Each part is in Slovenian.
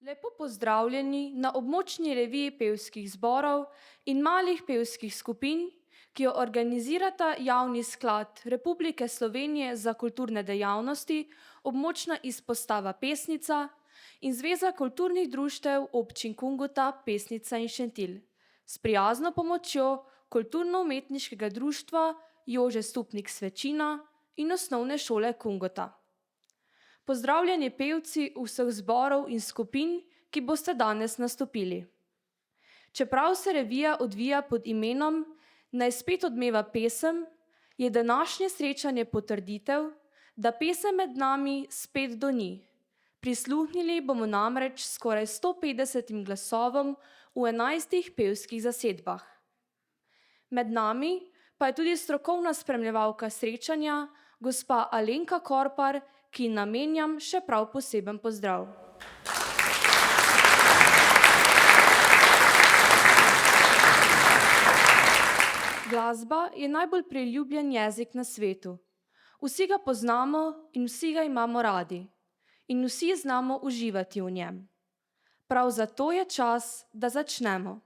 Lepo pozdravljeni na območni reviji pevskih zborov in malih pevskih skupin, ki jo organizirata Javni sklad Republike Slovenije za kulturne dejavnosti, območna izpostava Pesnica in Zveza kulturnih društev občin Kungota, Pesnica in Šentilj s prijazno pomočjo Kulturno-umetniškega društva Jože Stupnik Svečina in Osnovne šole Kungota. Pozdravljeni pevci vseh zborov in skupin, ki boste danes nastopili. Čeprav se revija odvija pod imenom Naj spet odmeva pesem, je današnje srečanje potrditev, da pesem med nami spet doni. Prisluhnili bomo namreč skoraj 150 glasovom v 11 pevskih zasedbah. Med nami pa je tudi strokovna spremljevalka srečanja, gospa Alenka Korpar, ki ji namenjam še prav poseben pozdrav. Glasba je najbolj priljubljen jezik na svetu. Vsi ga poznamo in vsi ga imamo radi. In vsi znamo uživati v njem. Prav zato je čas, da začnemo.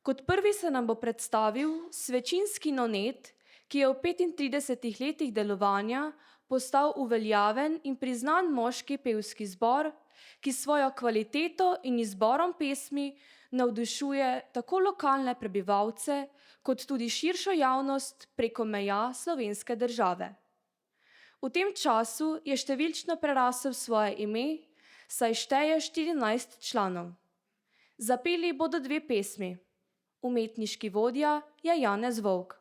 Kot prvi se nam bo predstavil Svečinski nonet, ki je v 35 letih delovanja postal uveljaven in priznan moški pevski zbor, ki svojo kvaliteto in izborom pesmi navdušuje tako lokalne prebivalce, kot tudi širšo javnost preko meja slovenske države. V tem času je številčno prerasel svoje ime, saj šteje 14 članov. Zapeli bodo 2 pesmi. Umetniški vodja je Janez Volk.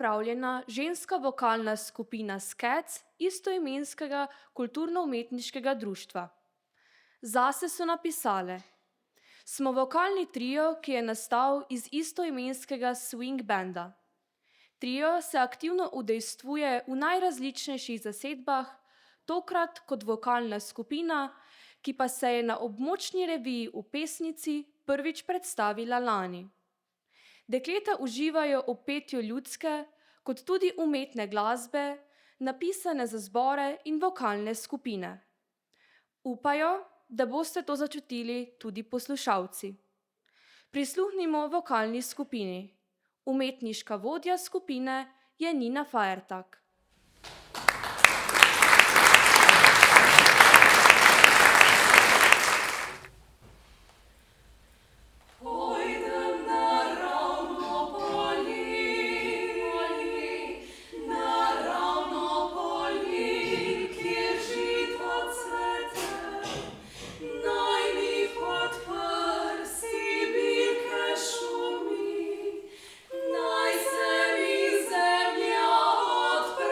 Pripravljena ženska vokalna skupina Skec istoimenskega kulturno-umetniškega društva. Zase so napisale: Smo vokalni trio, ki je nastal iz istoimenskega swing banda. Trio se aktivno udejstvuje v najrazličnejših zasedbah, tokrat kot vokalna skupina, ki pa se je na območni reviji v Pesnici prvič predstavila lani. Dekleta uživajo v petju ljudske, kot tudi umetne glasbe, napisane za zbore in vokalne skupine. Upajo, da boste to začutili tudi poslušalci. Prisluhnimo vokalni skupini. Umetniška vodja skupine je Nina Fajertak. Od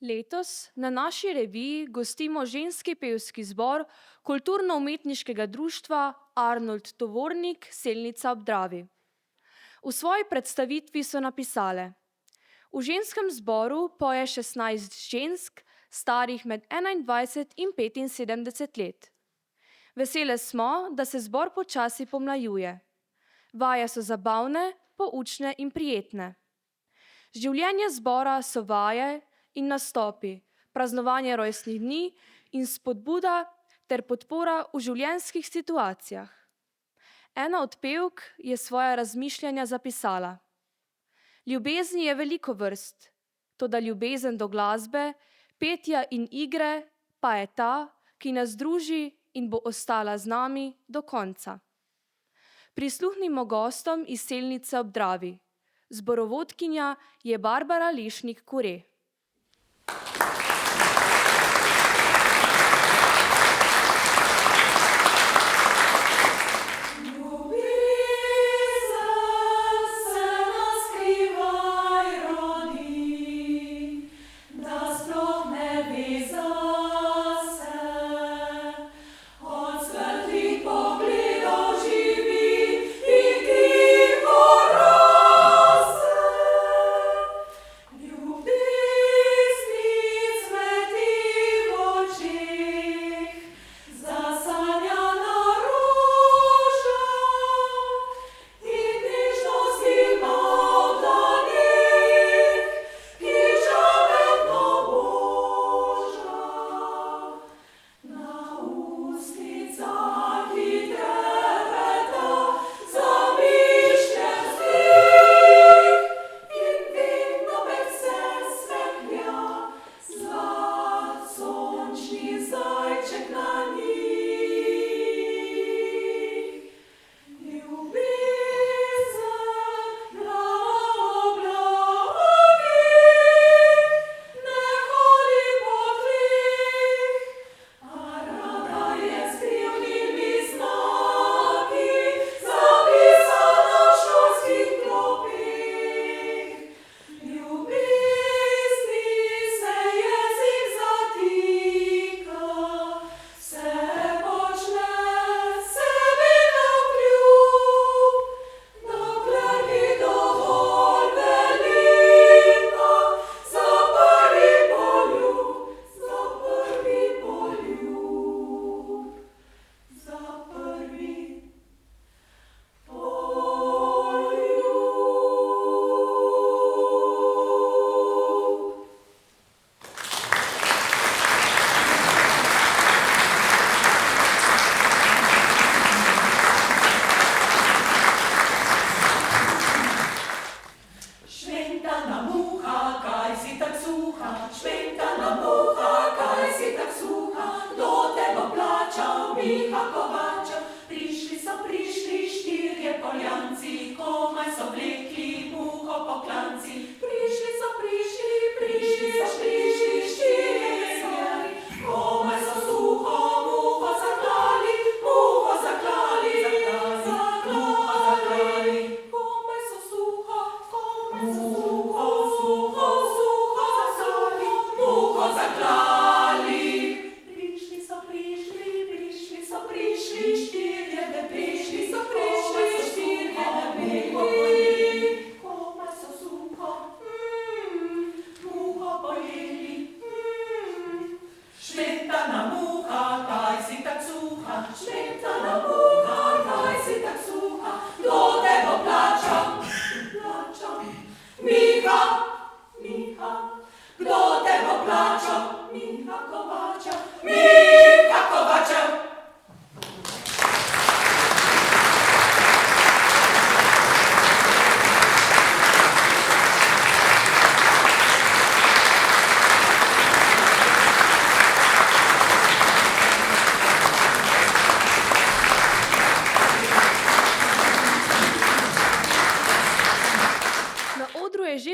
Letos na naši reviji gostimo ženski pevski zbor Kulturno-umetniškega društva Arnold Tovornik Selnica ob Dravi. V svoji predstavitvi so napisale: v ženskem zboru poje 16 žensk, starih med 21 in 75 let. Vesele smo, da se zbor počasi pomlajuje. Vaje so zabavne, poučne in prijetne. Življenje zbora so vaje in nastopi, praznovanje rojstnih dni in spodbuda ter podpora v življenjskih situacijah. Ena od pevk je svoja razmišljanja zapisala: ljubezni je veliko vrst, toda ljubezen do glasbe, petja in igre pa je ta, ki nas druži in bo ostala z nami do konca. Prisluhnimo gostom iz Selnice ob Dravi. Zborovodkinja je Barbara Lešnik-Kure.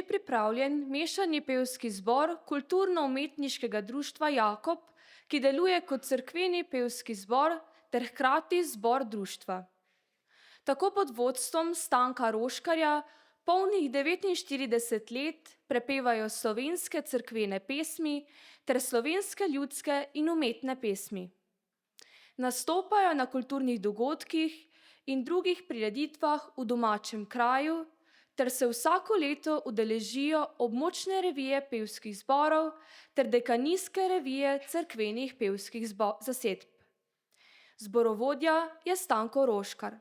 Pripravljen mešani pevski zbor Kulturno-umetniškega društva Jakob, ki deluje kot cerkveni pevski zbor ter hkrati zbor društva. Tako pod vodstvom Stanka Roškarja polnih 49 let prepevajo slovenske cerkvene pesmi ter slovenske ljudske in umetne pesmi. Nastopajo na kulturnih dogodkih in drugih prireditvah v domačem kraju ter se vsako leto udeležijo območne revije pevskih zborov ter dekanijske revije cerkvenih pevskih zasedb. Zborovodja je Stanko Roškar.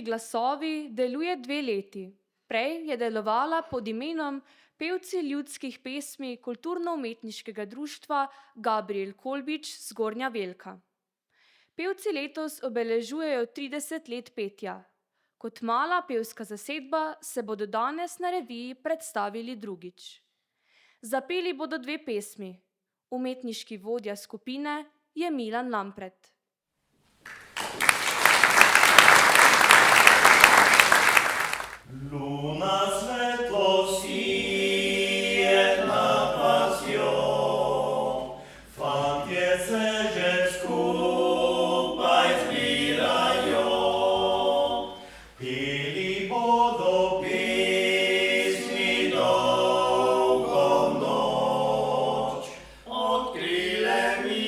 Glasovi deluje 2 leti. Prej je delovala pod imenom Pevci ljudskih pesmi Kulturno-umetniškega društva Gabriel Kolbič Zgornja Velka. Pevci letos obeležujejo 30 let petja. Kot mala pevska zasedba se bodo danes na reviji predstavili drugič. Zapeli bodo 2 pesmi. Umetniški vodja skupine je Milan Lampret. Luna svetlo sije nad vasjo, fantje se že skupaj zbirajo, peli bodo pesmi dolgo noč, odkrile mi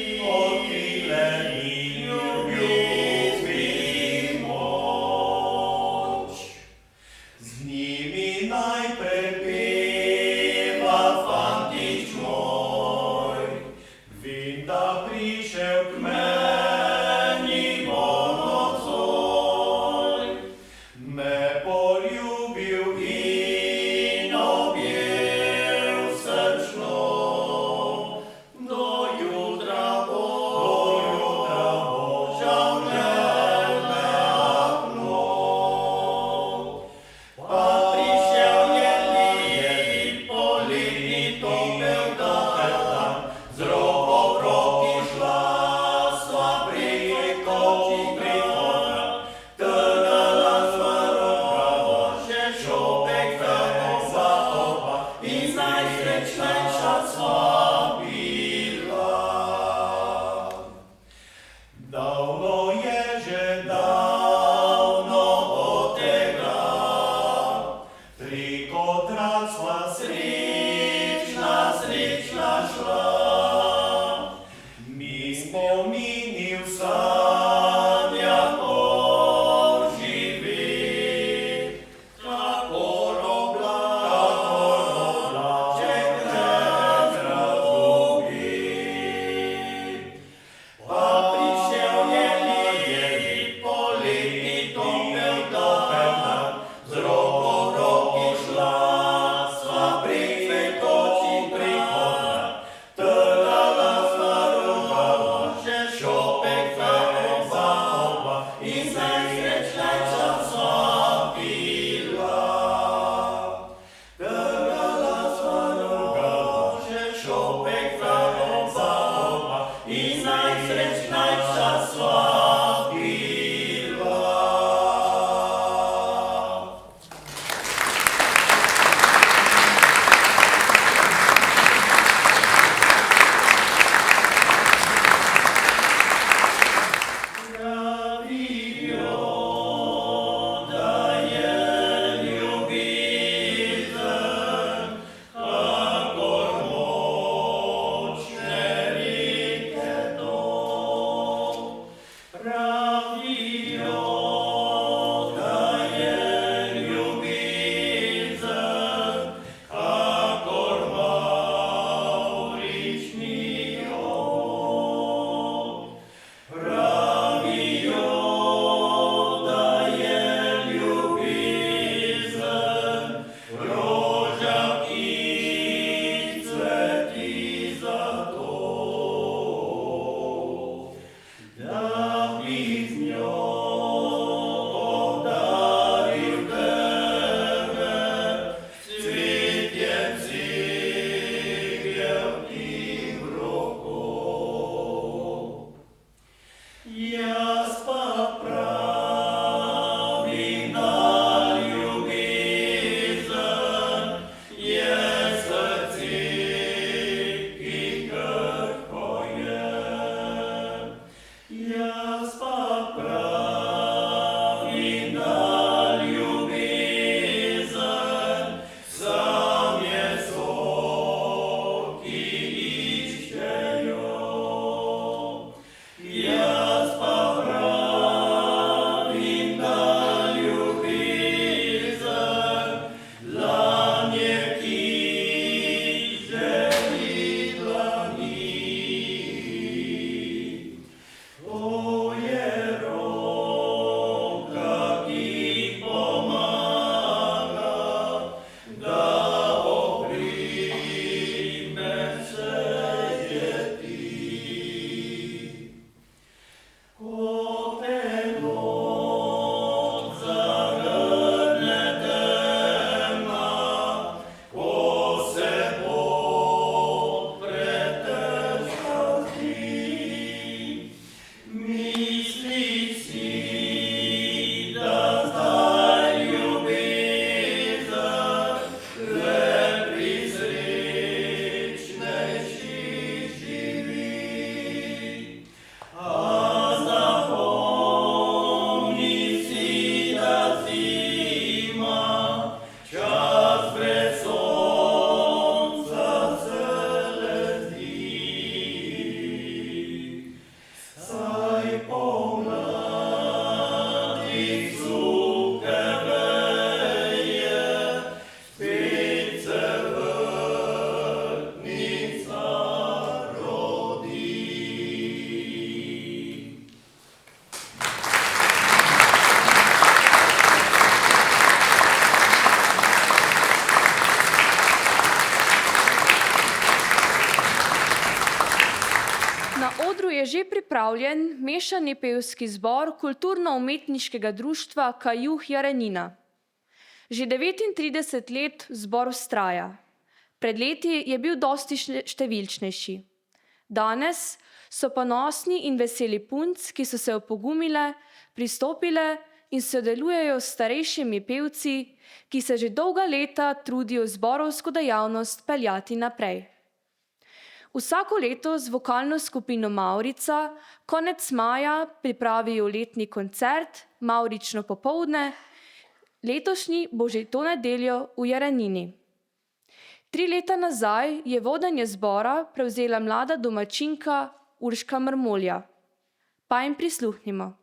že pripravljen mešani pevski zbor Kulturno-umetniškega društva Kajuh Jarenina. Že 39 let zbor vztraja. Pred leti je bil dosti številčnejši. Danes so ponosni in veseli punc, ki so se opogumile, pristopile in sodelujejo s starejšimi pevci, ki se že dolga leta trudijo zborovsko dejavnost peljati naprej. Vsako leto z vokalno skupino Mavrica konec maja pripravijo letni koncert Mavrično popoldne, letošnji bo že to nedeljo v Jarenini. 3 leta nazaj je vodenje zbora prevzela mlada domačinka Urška Mrmolja. Pa jim prisluhnimo.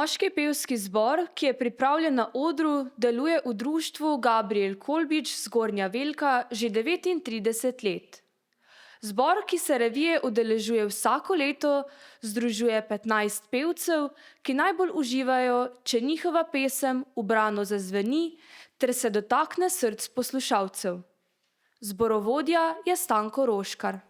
Moški pevski zbor, ki je pripravljen na odru, deluje v društvu Gabriel Kolbič Zgornja Velka že 39 let. Zbor, ki se revije udeležuje vsako leto, združuje 15 pevcev, ki najbolj uživajo, če njihova pesem ubrano zazveni ter se dotakne src poslušalcev. Zborovodja je Stanko Roškar.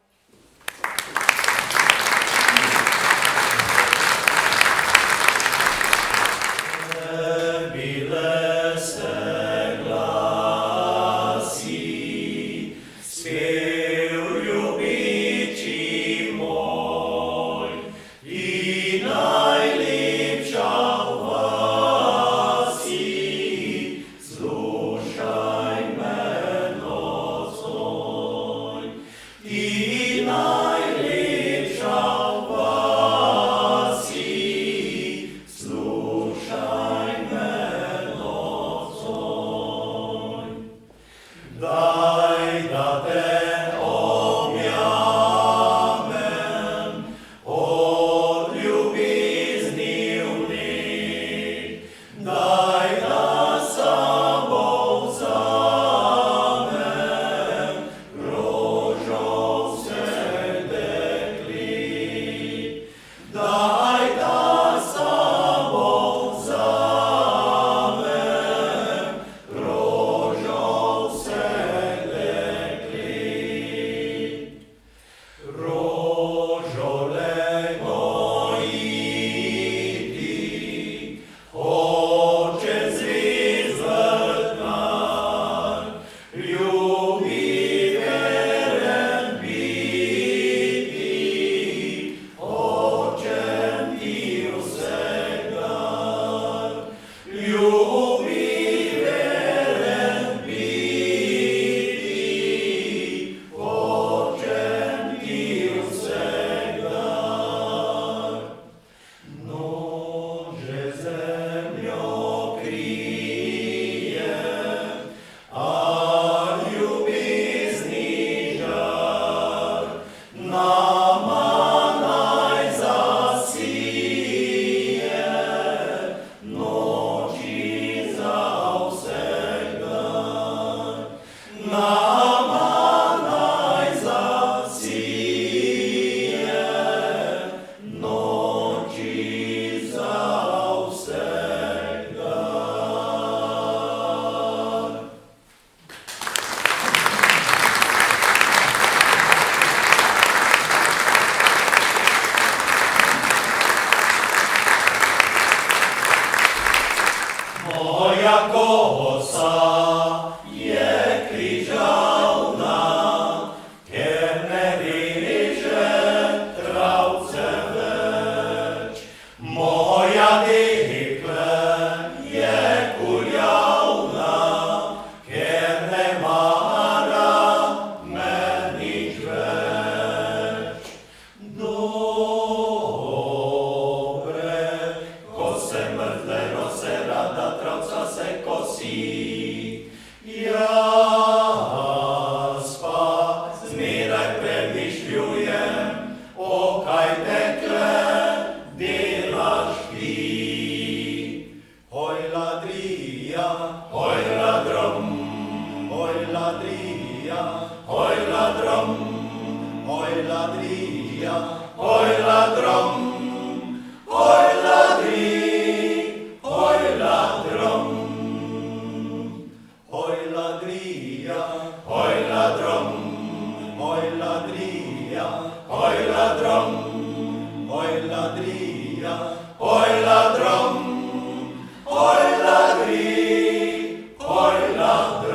Oj ladri, oj ladri.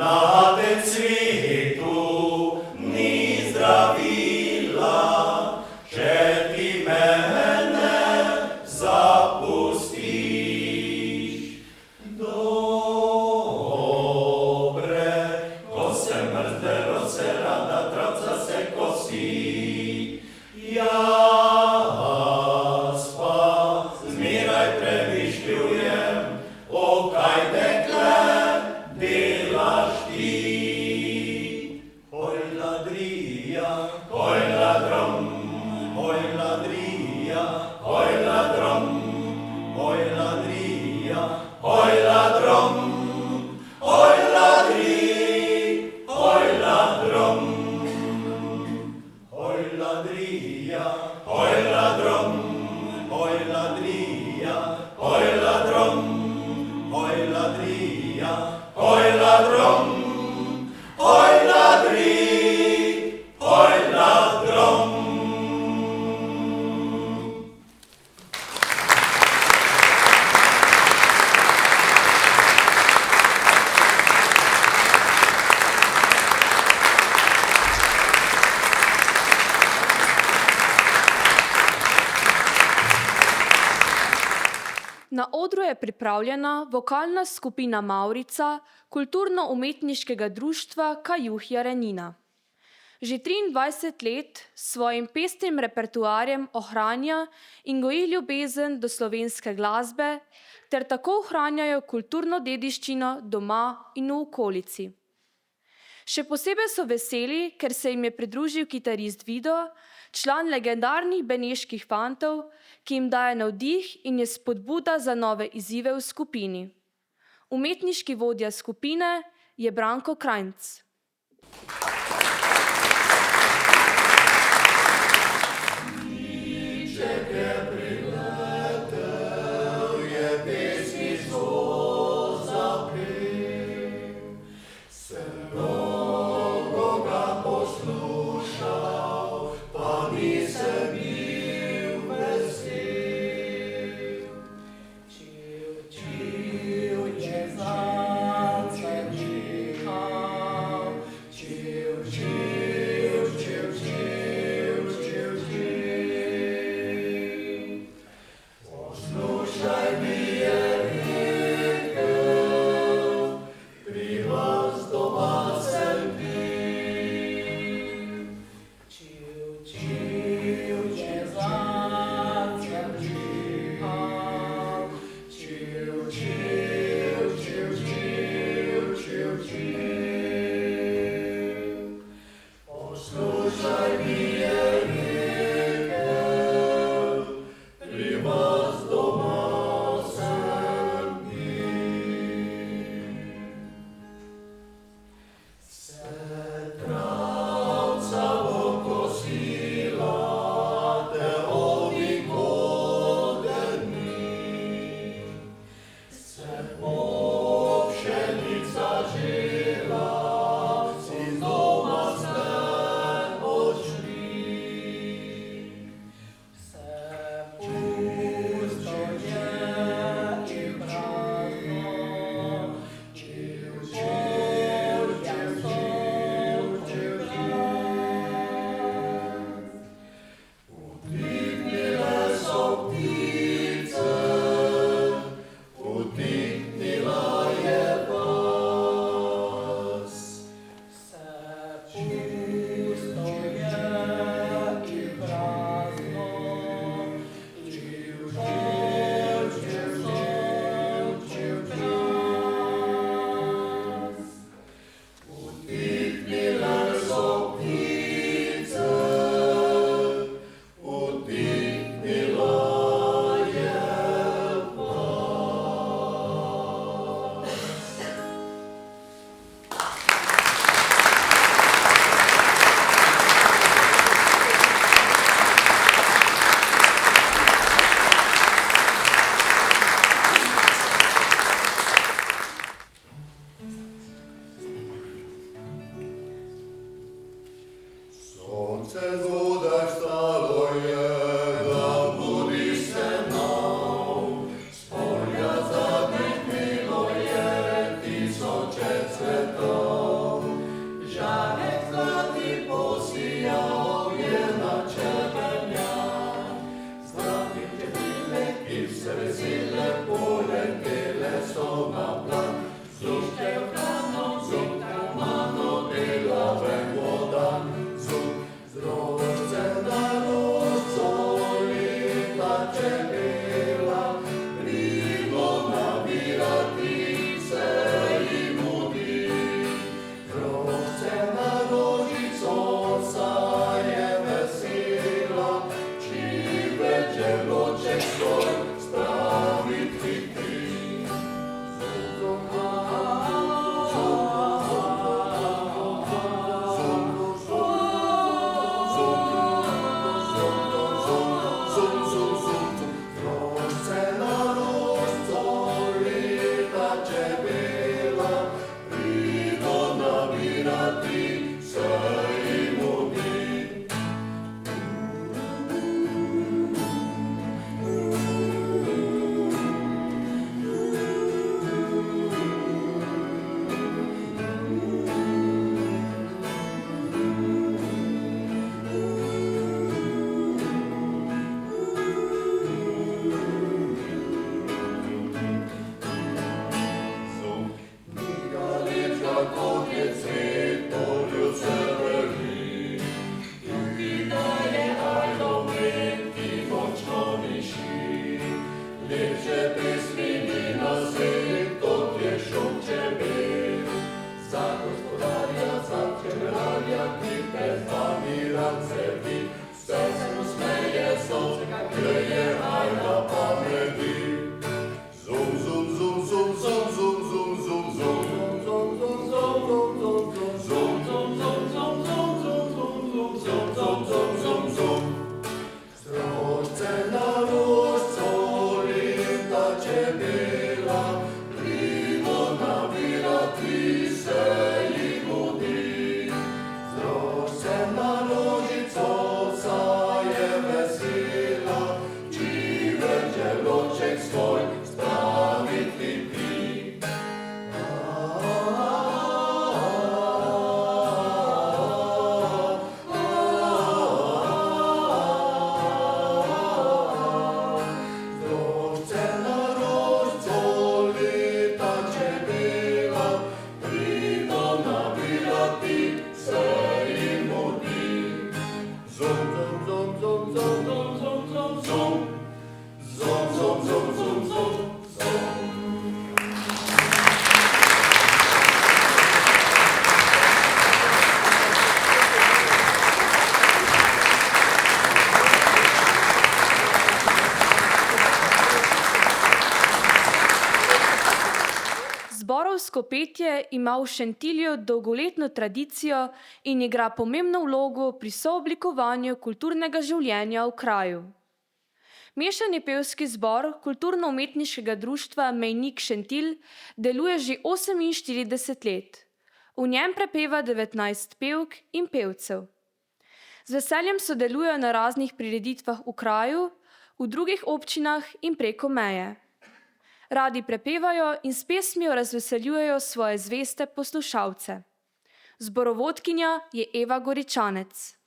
na tem svetu ni zdravila, če ti mene zapustiš. Dobre, ko se mrzdelo, se rada travca se kosi, jaz pa zmeraj premišljujem, o kaj dekle delaš ti. Oj ladrija, oj ladrom, oj ladrija, oj ladrom, oj ladrija, oj ladrom, oj ladri, oj ladrom, oj ladrija, oj ladrom, oj ladrija, oj ladrom, oj ladrija, oj ladrom, oj ladri, oj ladrom. Na odru je pripravljena vokalna skupina Mavrica kulturno-umetniškega društva Kajuh Jarenina. Že 23 let s svojim pestrim repertoarjem ohranja in goji ljubezen do slovenske glasbe ter tako ohranjajo kulturno dediščino doma in v okolici. Še posebej so veseli, ker se jim je pridružil kitarist Vido, član legendarnih Beneških fantov, ki jim daje navdih in je spodbuda za nove izzive v skupini. Umetniški vodja skupine je Branko Krajnc. Sveta. Zborovsko petje ima v Šentilju dolgoletno tradicijo in igra pomembno vlogo pri sooblikovanju kulturnega življenja v kraju. Mešani pevski zbor Kulturno-umetniškega društva Mejnik Šentilj deluje že 48 let. V njem prepeva 19 pevk in pevcev. Z veseljem sodelujejo na raznih prireditvah v kraju, v drugih občinah in preko meje. Radi prepevajo in s pesmijo razveseljujejo svoje zveste poslušalce. Zborovodkinja je Eva Goričanec.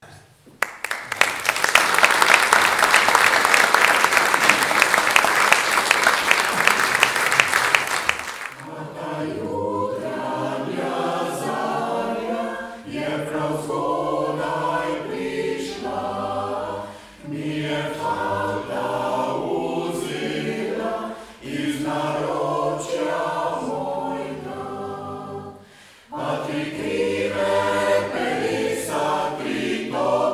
Melissa, Trito,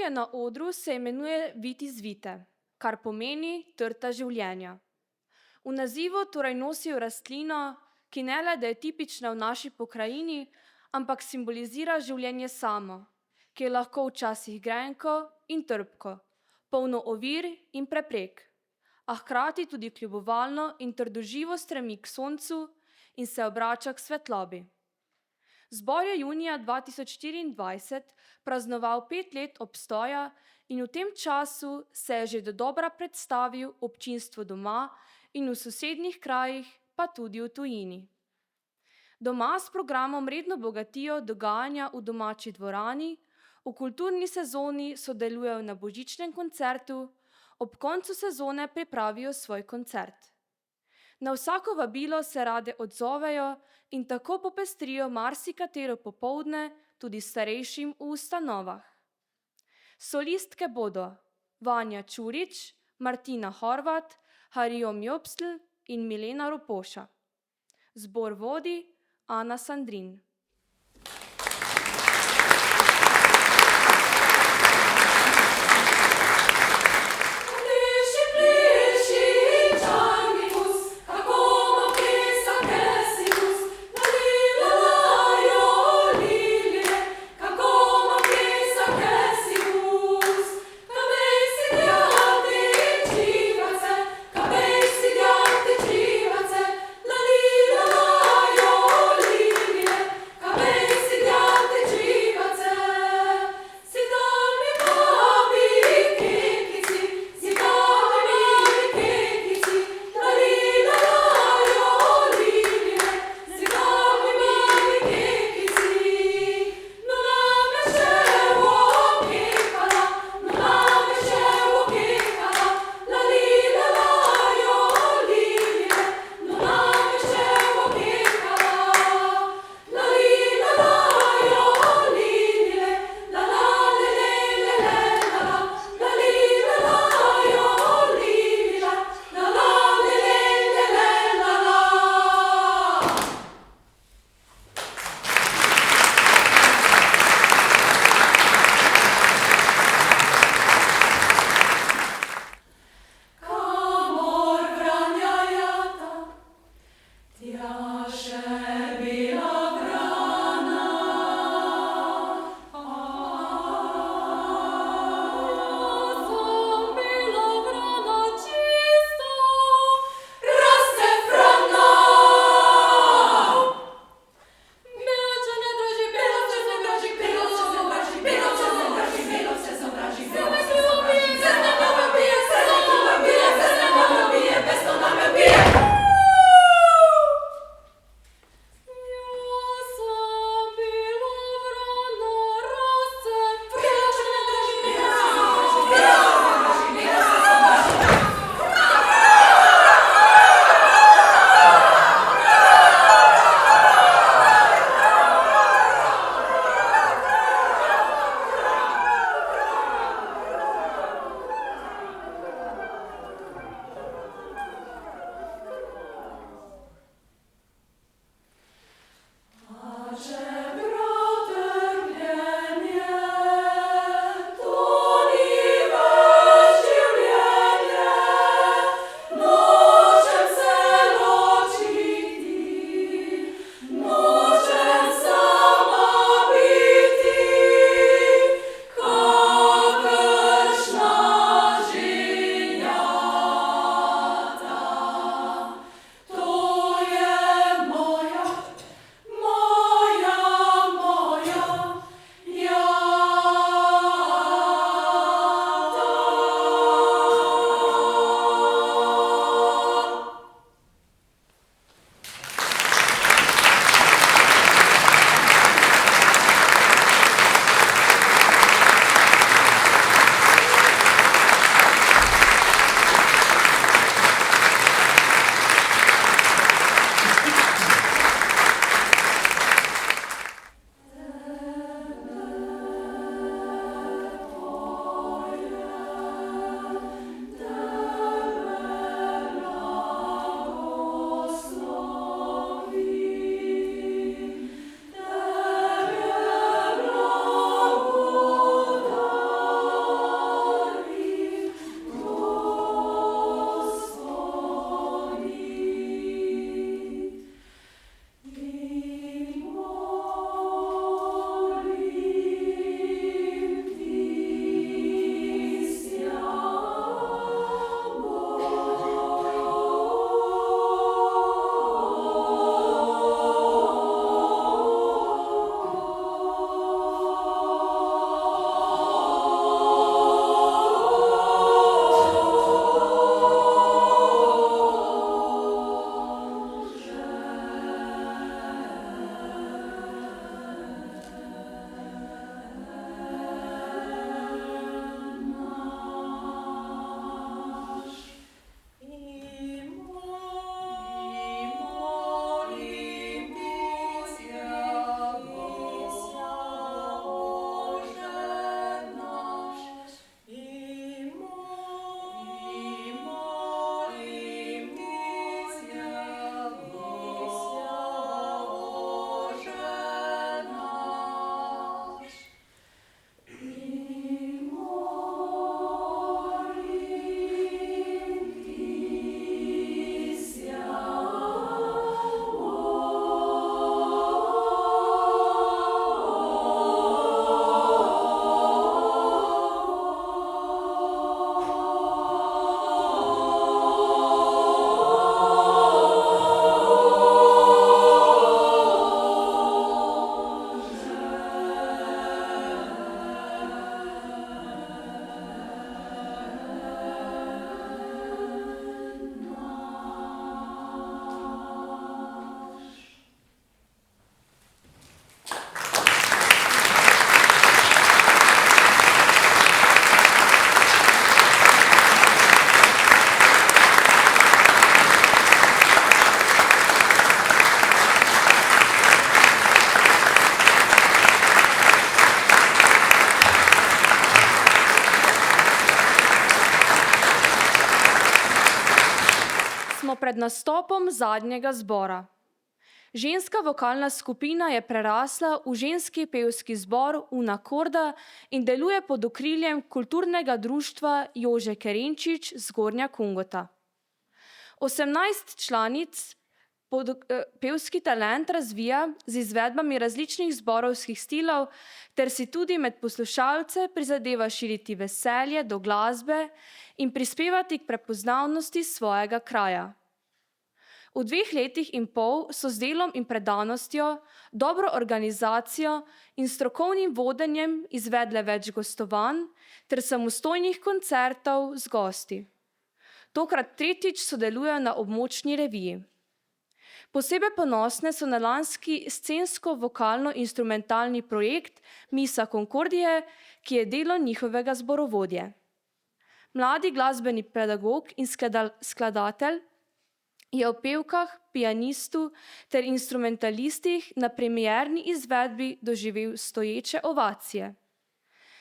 Življenje na odru se imenuje Vid iz vite, kar pomeni trta življenja. V nazivu torej nosijo rastlino, ki ne le, da je tipična v naši pokrajini, ampak simbolizira življenje samo, ki je lahko včasih grenko in trpko, polno ovir in preprek, a hkrati tudi kljubovalno in trdoživo stremi k soncu in se obrača k svetlobi. Zbor je junija 2024 praznoval 5 let obstoja in v tem času se je že dodobra predstavil občinstvu doma in v sosednjih krajih, pa tudi v tujini. Doma s programom redno bogatijo dogajanja v domači dvorani, v kulturni sezoni sodelujejo na božičnem koncertu, ob koncu sezone pripravijo svoj koncert. Na vsako vabilo se rade odzovejo in tako popestrijo marsikatero popoldne tudi starejšim v ustanovah. Solistke bodo Vanja Čurič, Martina Horvat, Hariom Jopsl in Milena Ropoša. Zbor vodi Ana Sandrin. pred nastopom zadnjega zbora. Ženska vokalna skupina je prerasla v ženski pevski zbor Unakorda in deluje pod okriljem kulturnega društva Jože Kerenčič Zgornja Kungota. 18 članic pevski talent razvija z izvedbami različnih zborovskih stilov ter si tudi med poslušalce prizadeva širiti veselje do glasbe in prispevati k prepoznavnosti svojega kraja. V 2 letih in pol so z delom in predanostjo, dobro organizacijo in strokovnim vodenjem izvedle več gostovanj ter samostojnih koncertov z gosti. Tokrat 3. sodelujejo na območni reviji. Posebej ponosne so na lanski scensko-vokalno-instrumentalni projekt Misa Concordie, ki je delo njihovega zborovodje. Mladi glasbeni pedagog in skladatelj je o pevkah, pianistu ter instrumentalistih na premierni izvedbi doživel stoječe ovacije.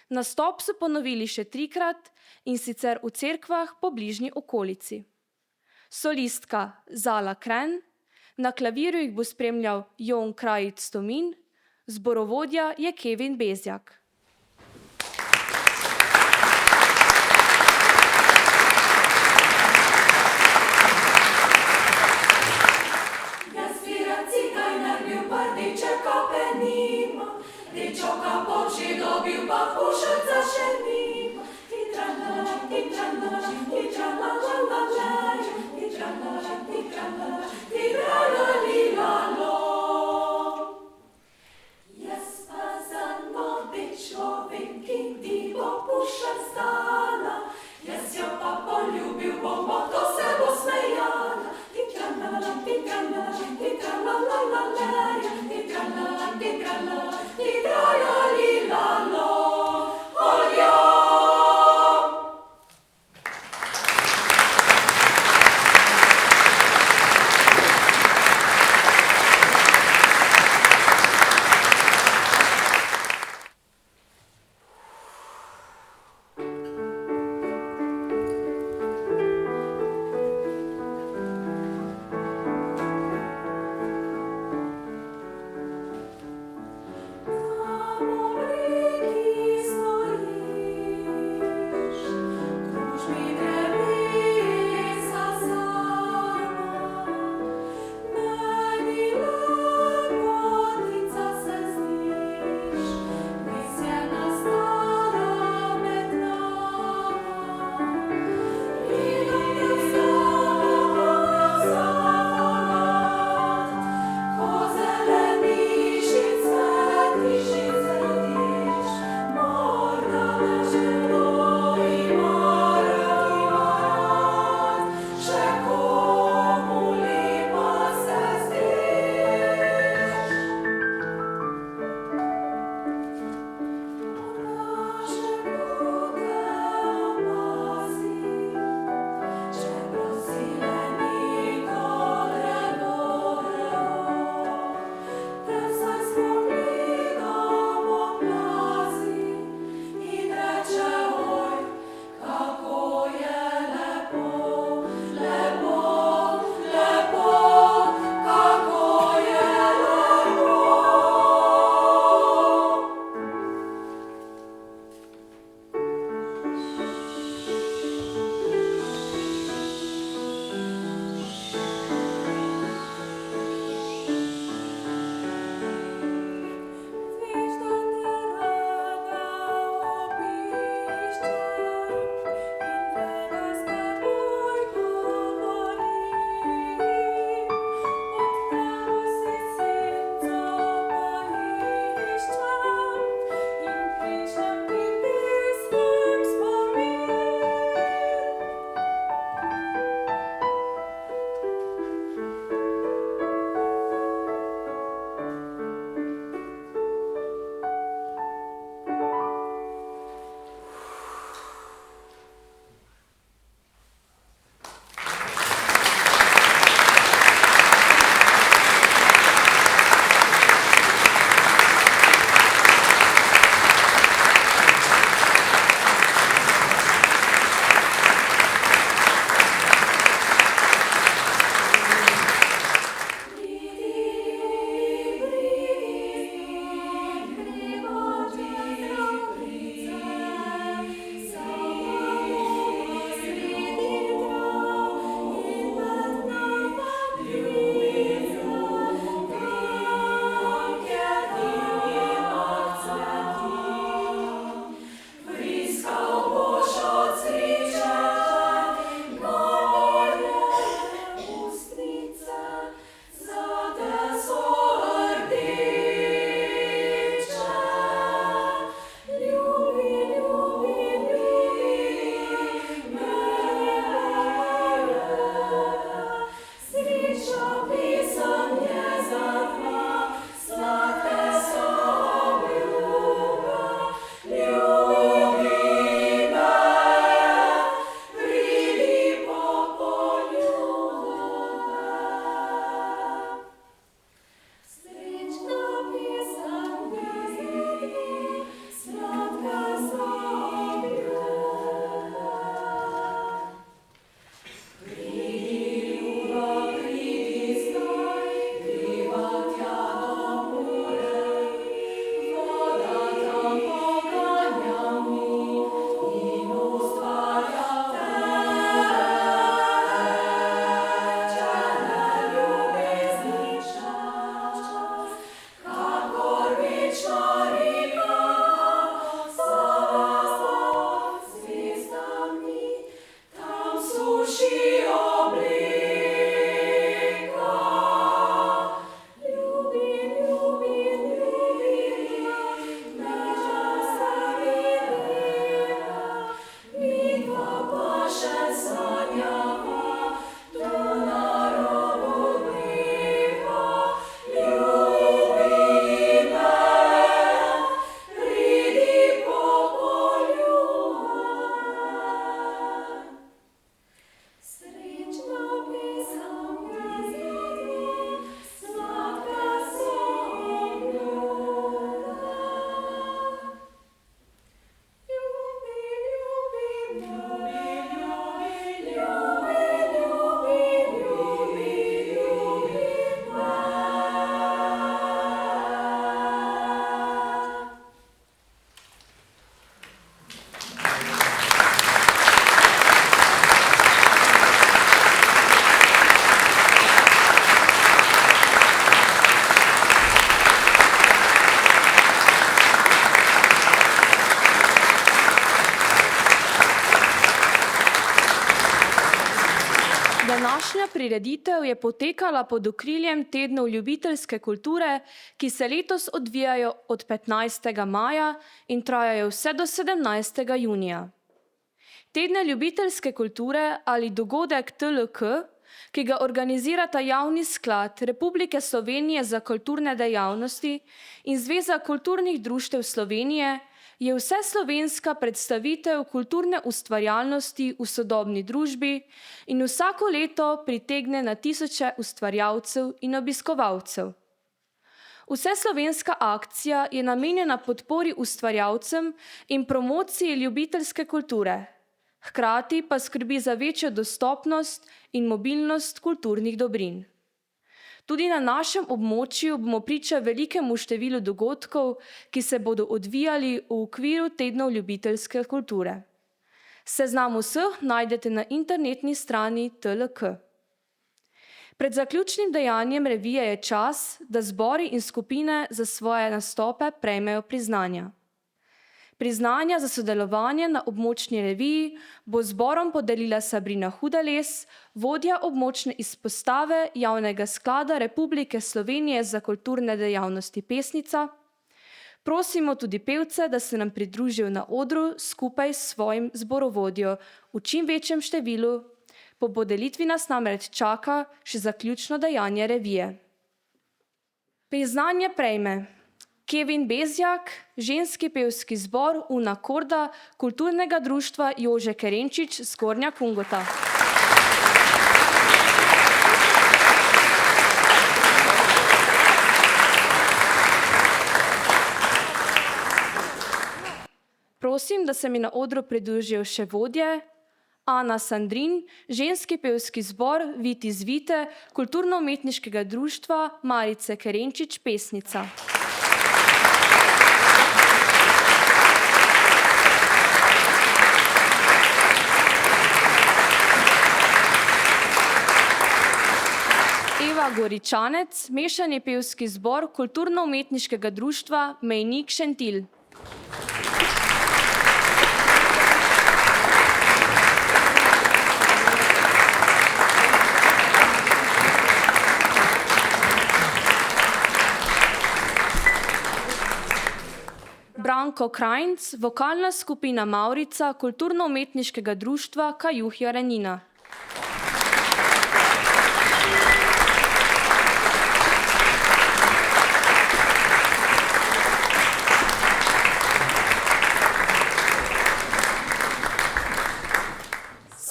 Nastop so ponovili še 3-krat, in sicer v cerkvah po bližnji okolici. Solistka Zala Kren, na klavirju jih bo spremljal Jon Krajic Tomin, zborovodja je Kevin Bezjak. prireditev je potekala pod okriljem tednov ljubiteljske kulture, ki se letos odvijajo od 15. maja in trajajo vse do 17. junija. Tedne ljubiteljske kulture ali dogodek TLK, ki ga organizirata Javni sklad Republike Slovenije za kulturne dejavnosti in Zveza kulturnih društev Slovenije, je vseslovenska predstavitev kulturne ustvarjalnosti v sodobni družbi in vsako leto pritegne na tisoče ustvarjalcev in obiskovalcev. Vseslovenska akcija je namenjena podpori ustvarjalcem in promociji ljubiteljske kulture, hkrati pa skrbi za večjo dostopnost in mobilnost kulturnih dobrin. Tudi na našem območju bomo priča velikemu številu dogodkov, ki se bodo odvijali v okviru tednov ljubiteljske kulture. Seznam vseh najdete na internetni strani TLK. Pred zaključnim dejanjem revije je čas, da zbori in skupine za svoje nastope prejmejo priznanja. Priznanja za sodelovanje na območni reviji bo zborom podelila Sabrina Hudales, vodja območne izpostave Javnega sklada Republike Slovenije za kulturne dejavnosti Pesnica. Prosimo tudi pevce, da se nam pridružijo na odru skupaj s svojim zborovodjo v čim večjem številu. Po podelitvi nas namreč čaka še zaključno dejanje revije. Priznanje prejme Kevin Bezjak, ženski pevski zbor Una Korda kulturnega društva Jože Kerenčič Zgornja Kungota. Prosim, da se mi na odru pridružijo še vodje Ana Sandrin, ženski pevski zbor Viti Zvite kulturno-umetniškega društva Marice Kerenčič Pesnica. Eva Goričanec, mešani pevski zbor kulturno-umetniškega društva Mejnik Šentilj. Branko Krajnc, vokalna skupina Mavrica kulturno-umetniškega društva Kajuh Jarenina.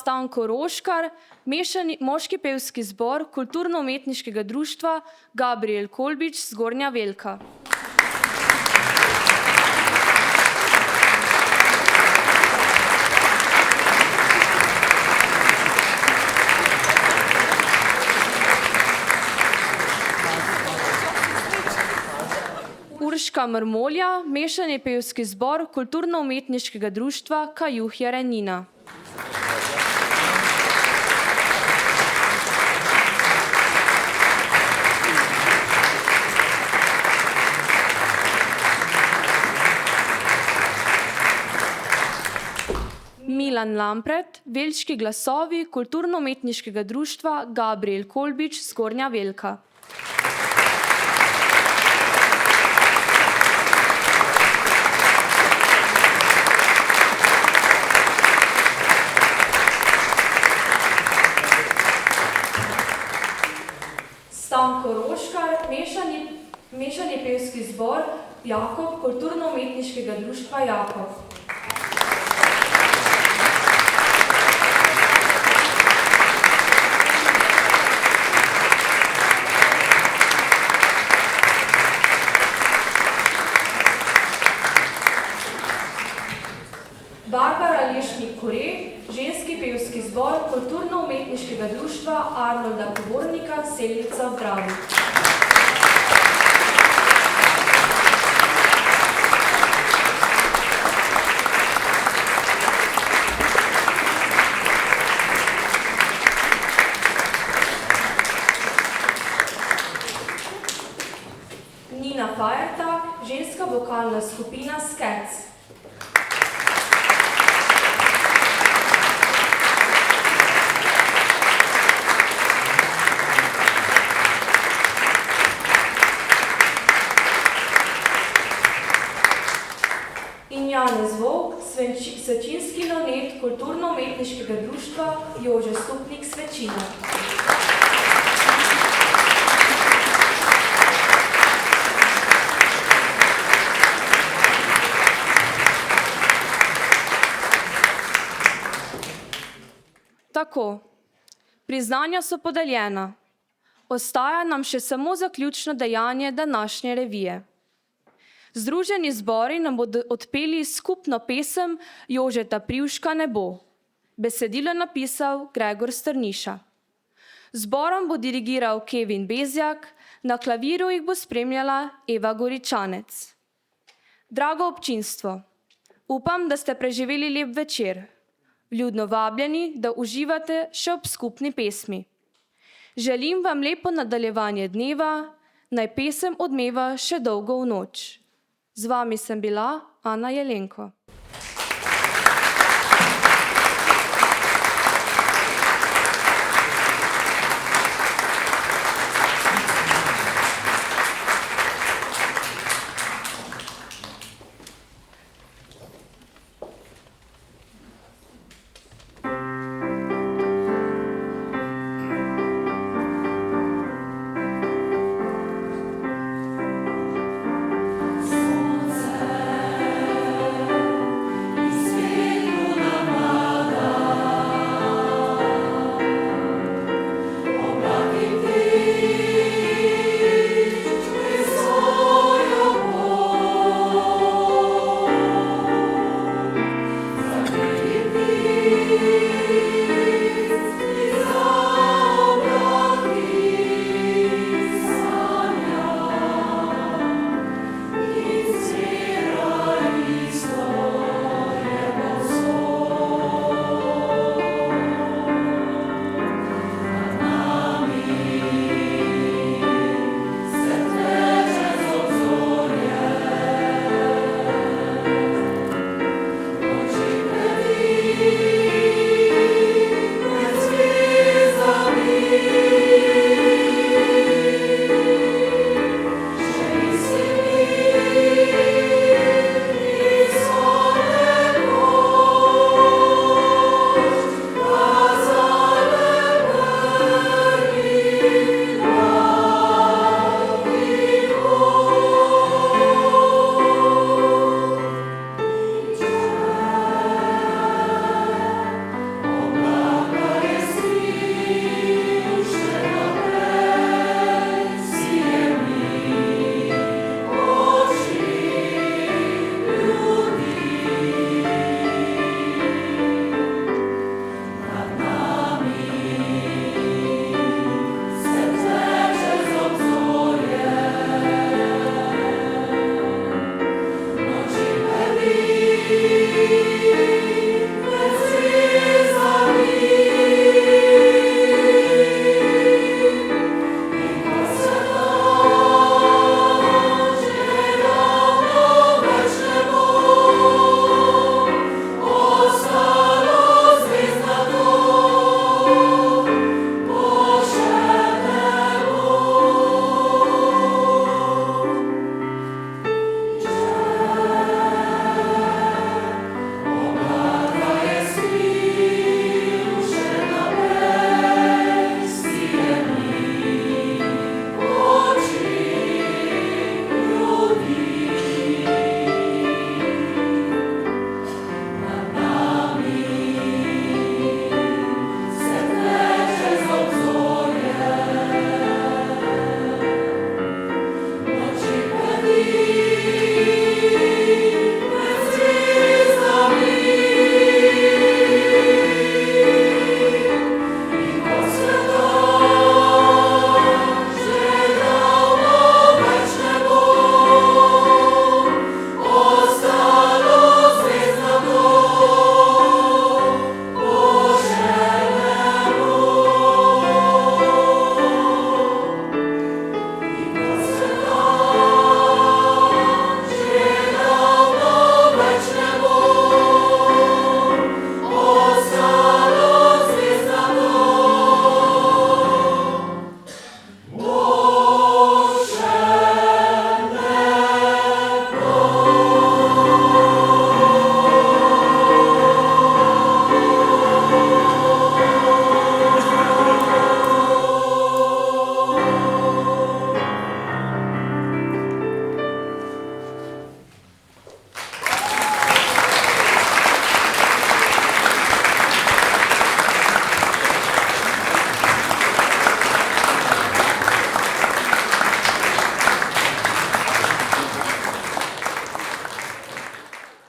Stanko Roškar, mešani moški pevski zbor kulturno-umetniškega društva Gabriel Kolbič Zgornja Velka. Urška Mrmolja, mešani pevski zbor kulturno-umetniškega društva Kajuh Jarenina. Milan Lampret, velški glasovi kulturno-umetniškega društva Gabriel Kolbič Zgornja Velka. Stanko Roškar, mešani pevski zbor Jakob kulturno-umetniškega društva Jakob. Barbara Lešnik-Kore, ženski pevski zbor kulturno-umetniškega društva Arnolda Povornika Selnica v Dravi. Nina Fajertak, ženska vokalna skupina Skec. in Janez Volk, svečinski nonet Kulturno-umetniškega društva Jože Stupnik Svečina. Tako, priznanja so podeljena. Ostaja nam še samo zaključno dejanje današnje revije. Združeni zbori nam bodo odpeli skupno pesem Jožeta Privška Nebo. Besedilo je napisal Gregor Strniša. Zborom bo dirigiral Kevin Bezjak, na klaviru jih bo spremljala Eva Goričanec. Drago občinstvo, upam, da ste preživeli lep večer. Vljudno vabljeni, da uživate še ob skupni pesmi. Želim vam lepo nadaljevanje dneva, naj pesem odmeva še dolgo v noč. Z vami sem bila Ana Jelenko.